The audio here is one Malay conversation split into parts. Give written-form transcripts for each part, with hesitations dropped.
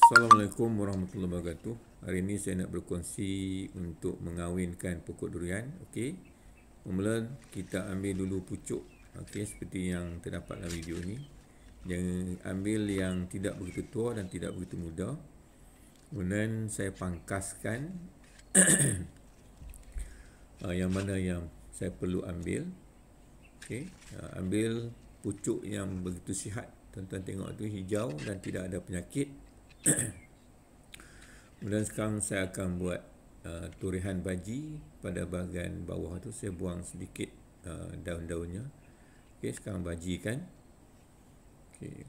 Assalamualaikum warahmatullahi wabarakatuh. Hari ini saya nak berkongsi untuk mengawinkan pokok durian. Okey. Mula kita ambil dulu pucuk. Okey, seperti yang terdapat dalam video ni. Jangan ambil yang tidak begitu tua dan tidak begitu muda. Kemudian saya pangkaskan yang mana yang saya perlu ambil. Okey, ambil pucuk yang begitu sihat. Tuan-tuan tengok tu hijau dan tidak ada penyakit. Kemudian sekarang saya akan buat turihan baji pada bahagian bawah tu. Saya buang sedikit daun-daunnya. Okey, sekarang bajikan. Okey,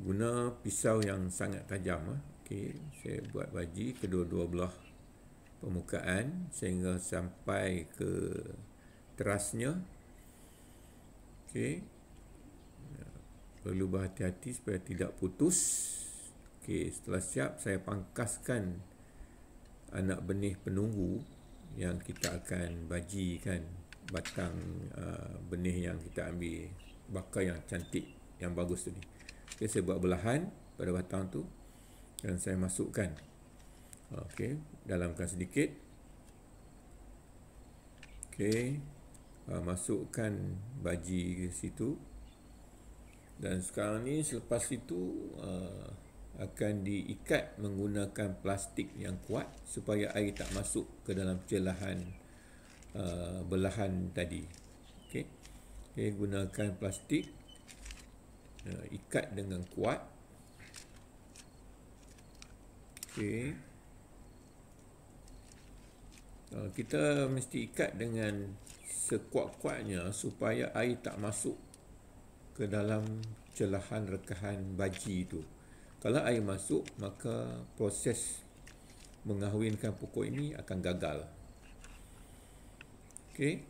guna pisau yang sangat tajam. Okey, saya buat baji kedua-dua belah permukaan sehingga sampai ke terasnya. Okey, perlu berhati-hati supaya tidak putus. Okey, setelah siap saya pangkaskan anak benih penunggu yang kita akan bajikan batang benih yang kita ambil bakar yang cantik, yang bagus tadi. Okey, saya buat belahan pada batang tu dan saya masukkan. Okey, dalamkan sedikit. Okey, masukkan baji ke situ. Dan sekarang ni selepas itu akan diikat menggunakan plastik yang kuat supaya air tak masuk ke dalam celahan belahan tadi. Okey. Okey, gunakan plastik, ikat dengan kuat. Okey. Kita mesti ikat dengan sekuat-kuatnya supaya air tak masuk ke dalam celahan rekahan baji itu. Kalau air masuk, maka proses mengahwinkan pokok ini akan gagal. Okey.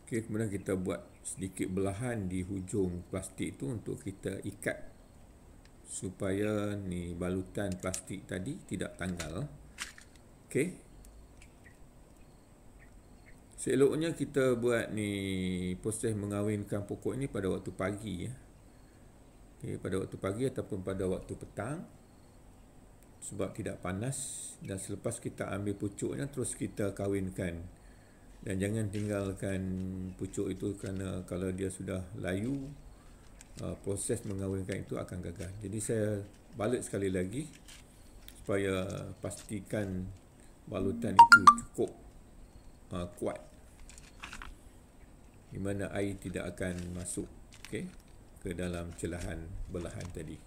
Okey, kemudian kita buat sedikit belahan di hujung plastik itu untuk kita ikat supaya ni balutan plastik tadi tidak tanggal. Okey. Seloknya kita buat ni proses mengawinkan pokok ini pada waktu pagi ya. Okey, pada waktu pagi ataupun pada waktu petang sebab tidak panas, dan selepas kita ambil pucuknya terus kita kawinkan. Dan jangan tinggalkan pucuk itu kerana kalau dia sudah layu, proses mengawinkan itu akan gagal. Jadi saya balut sekali lagi supaya pastikan balutan itu cukup kuat, di mana air tidak akan masuk ke dalam celahan belahan tadi.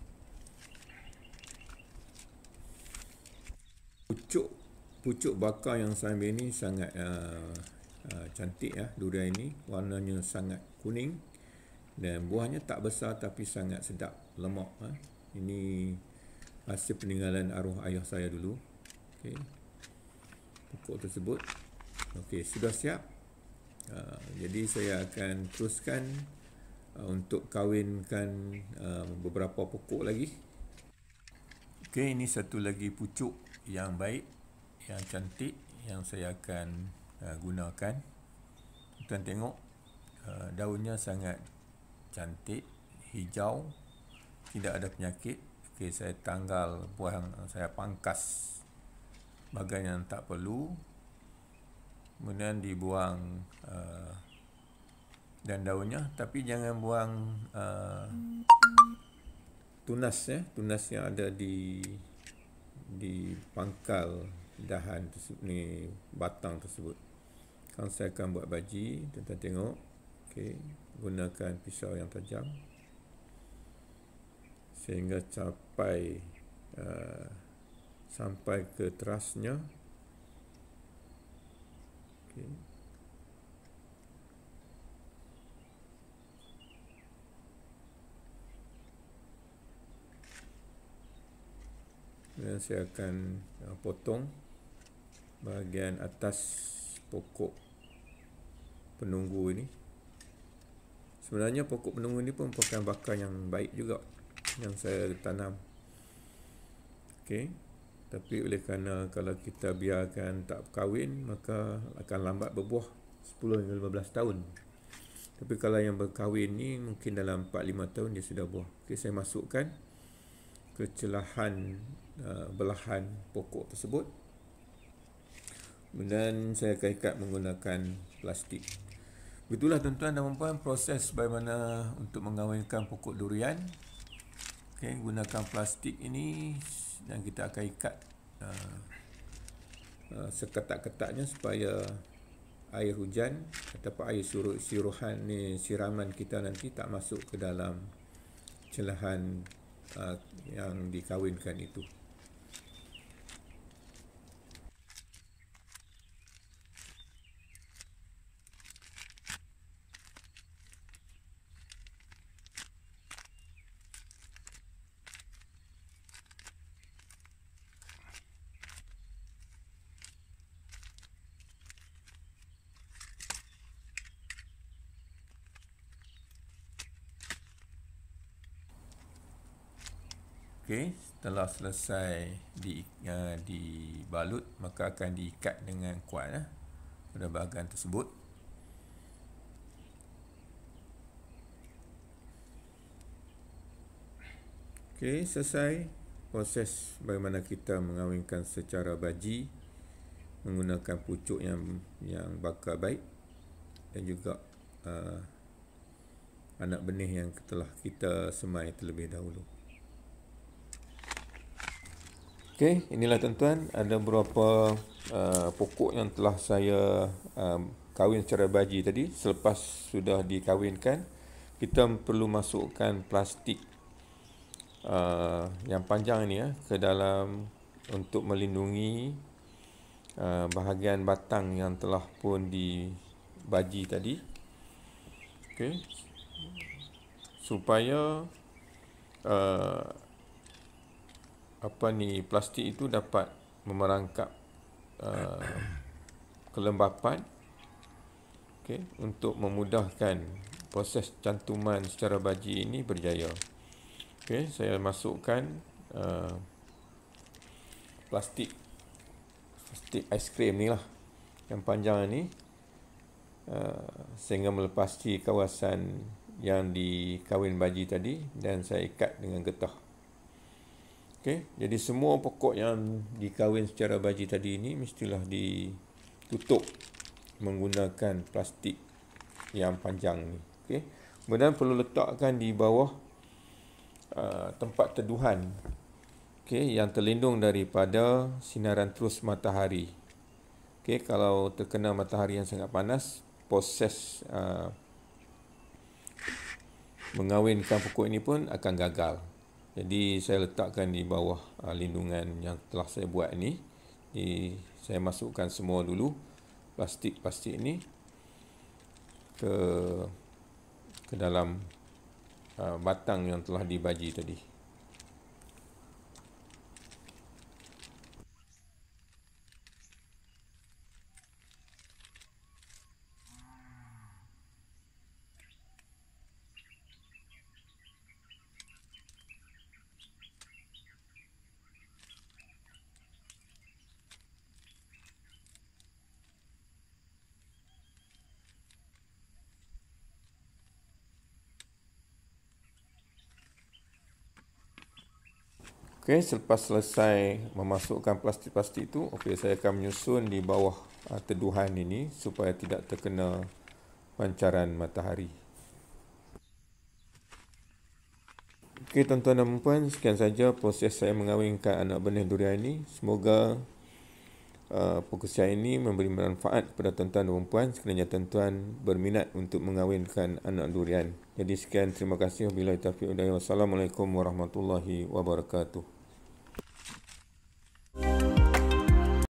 Pucuk bakar yang saya ambil ini sangat cantik ya. Durian ini warnanya sangat kuning dan buahnya tak besar tapi sangat sedap, lemak. Ini hasil peninggalan arwah ayah saya dulu. Okey, pokok tersebut. Okey, sudah siap. Jadi saya akan teruskan untuk kawinkan beberapa pokok lagi. Okey, ini satu lagi pucuk yang baik, yang cantik, yang saya akan gunakan. Tuan tengok daunnya sangat cantik, hijau, tidak ada penyakit. Okey, saya tanggal buah, saya pangkas bahagian yang tak perlu, kemudian dibuang dan daunnya, tapi jangan buang tunas ya, tunas yang ada di pangkal dahan tersebut, ni batang tersebut. Sekarang saya akan buat baji, tuan-tuan tengok. Okey, gunakan pisau yang tajam sehingga sampai ke terasnya. Okey. Dan saya akan potong bahagian atas pokok penunggu ini. Sebenarnya pokok penunggu ini pun merupakan bakar yang baik juga yang saya tanam. Okey. Tapi oleh kerana kalau kita biarkan tak berkahwin, maka akan lambat berbuah 10 hingga 15 tahun. Tapi kalau yang berkahwin ni mungkin dalam 4-5 tahun dia sudah buah. Okey, saya masukkan ke celahan belahan pokok tersebut. Kemudian saya akan ikat menggunakan plastik. Begitulah tuan-tuan dan puan proses bagaimana untuk mengawinkan pokok durian. Okey, gunakan plastik ini dan kita akan ikat seketat-ketatnya supaya air hujan ataupun air siruhan ni, siraman kita nanti tak masuk ke dalam celahan yang dikawinkan itu. Okey, setelah selesai dibalut, maka akan diikat dengan kuat pada bahagian tersebut. Okey, selesai proses bagaimana kita mengawinkan secara baji menggunakan pucuk yang bakar baik dan juga anak benih yang telah kita semai terlebih dahulu. Okey, inilah tuan-tuan, ada beberapa pokok yang telah saya kawin secara baji tadi. Selepas sudah dikawinkan, kita perlu masukkan plastik yang panjang ini ke dalam untuk melindungi bahagian batang yang telah pun dibaji tadi. Okey, supaya plastik itu dapat memerangkap kelembapan, okey, untuk memudahkan proses cantuman secara baji ini berjaya. Okey, saya masukkan plastik aiskrim ni lah yang panjang ni sehingga melepasi kawasan yang dikawin baji tadi dan saya ikat dengan getah. Okey, jadi semua pokok yang dikawin secara baji tadi ini mestilah ditutup menggunakan plastik yang panjang ni. Okey, kemudian perlu letakkan di bawah tempat teduhan, okey, yang terlindung daripada sinaran terus matahari. Okey, kalau terkena matahari yang sangat panas, proses mengawinkan pokok ini pun akan gagal. Jadi saya letakkan di bawah lindungan yang telah saya buat ini. Jadi saya masukkan semua dulu plastik ini ke dalam batang yang telah dibaji tadi. Okey, selepas selesai memasukkan plastik-plastik itu, okey, saya akan menyusun di bawah teduhan ini supaya tidak terkena pancaran matahari. Okey, tuan-tuan dan puan, sekian saja proses saya mengawinkan anak benih durian ini. Semoga perkongsian ini memberi manfaat kepada tuan-tuan dan puan sekiranya tuan-tuan berminat untuk mengawinkan anak durian. Jadi sekian, terima kasih. Wabillahi taufiq wal hidayah. Wassalamualaikum warahmatullahi wabarakatuh.